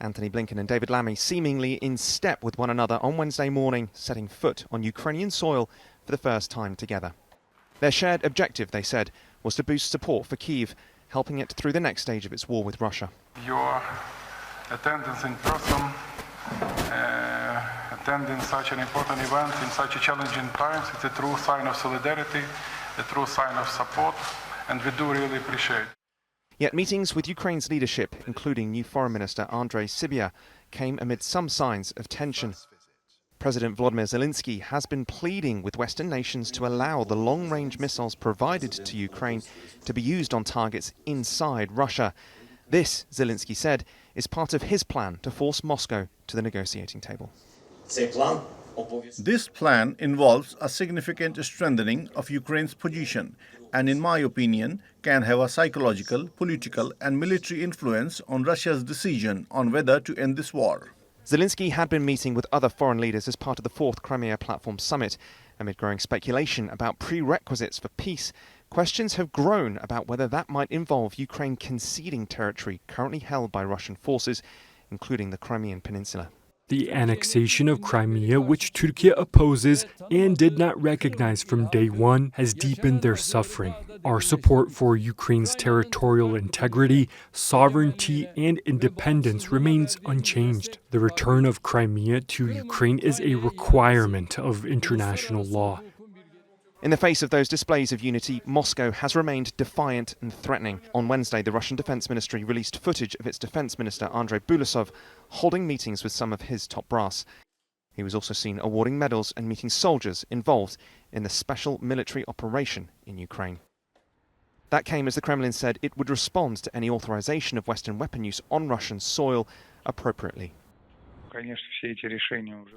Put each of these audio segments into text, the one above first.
Antony Blinken and Lammy seemingly in step with one another on Wednesday morning, setting foot on Ukrainian soil for the first time together. Their shared objective, they said, was to boost support for Kyiv, helping it through the next stage of its war with Russia. Your attendance in person, attending such an important event in such a challenging times, it's a true sign of solidarity, a true sign of support, and we do really appreciate it. Yet meetings with Ukraine's leadership, including new Foreign Minister Andrei Sybiha, came amid some signs of tension. President Volodymyr Zelensky has been pleading with Western nations to allow the long-range missiles provided to Ukraine to be used on targets inside Russia. This, Zelensky said, is part of his plan to force Moscow to the negotiating table. This plan involves a significant strengthening of Ukraine's position and, in my opinion, can have a psychological, political and military influence on Russia's decision on whether to end this war. Zelensky had been meeting with other foreign leaders as part of the 4th Crimea Platform Summit. Amid growing speculation about prerequisites for peace, questions have grown about whether that might involve Ukraine conceding territory currently held by Russian forces, including the Crimean Peninsula. The annexation of Crimea, which Turkey opposes and did not recognize from day one, has deepened their suffering. Our support for Ukraine's territorial integrity, sovereignty, and independence remains unchanged. The return of Crimea to Ukraine is a requirement of international law. In the face of those displays of unity, Moscow has remained defiant and threatening. On Wednesday, the Russian Defense Ministry released footage of its Defense Minister Andrei Bulasov holding meetings with some of his top brass. He was also seen awarding medals and meeting soldiers involved in the special military operation in Ukraine. That came as the Kremlin said it would respond to any authorization of Western weapon use on Russian soil appropriately.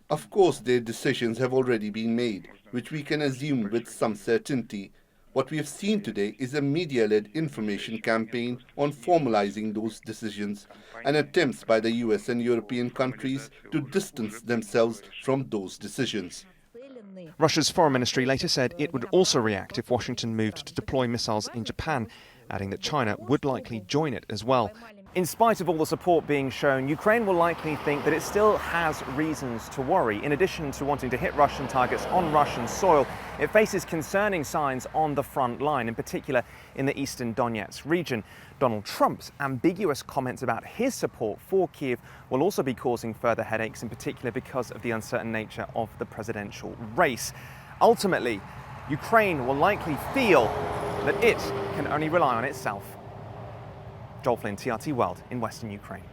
Of course, their decisions have already been made, which we can assume with some certainty. What we have seen today is a media-led information campaign on formalizing those decisions and attempts by the US and European countries to distance themselves from those decisions. Russia's foreign ministry later said it would also react if Washington moved to deploy missiles in Japan, adding that China would likely join it as well. In spite of all the support being shown, Ukraine will likely think that it still has reasons to worry. In addition to wanting to hit Russian targets on Russian soil, it faces concerning signs on the front line, in particular in the eastern Donetsk region. Donald Trump's ambiguous comments about his support for Kyiv will also be causing further headaches, in particular because of the uncertain nature of the presidential race. Ultimately, Ukraine will likely feel that it can only rely on itself. Flynn, TRT World in Western Ukraine.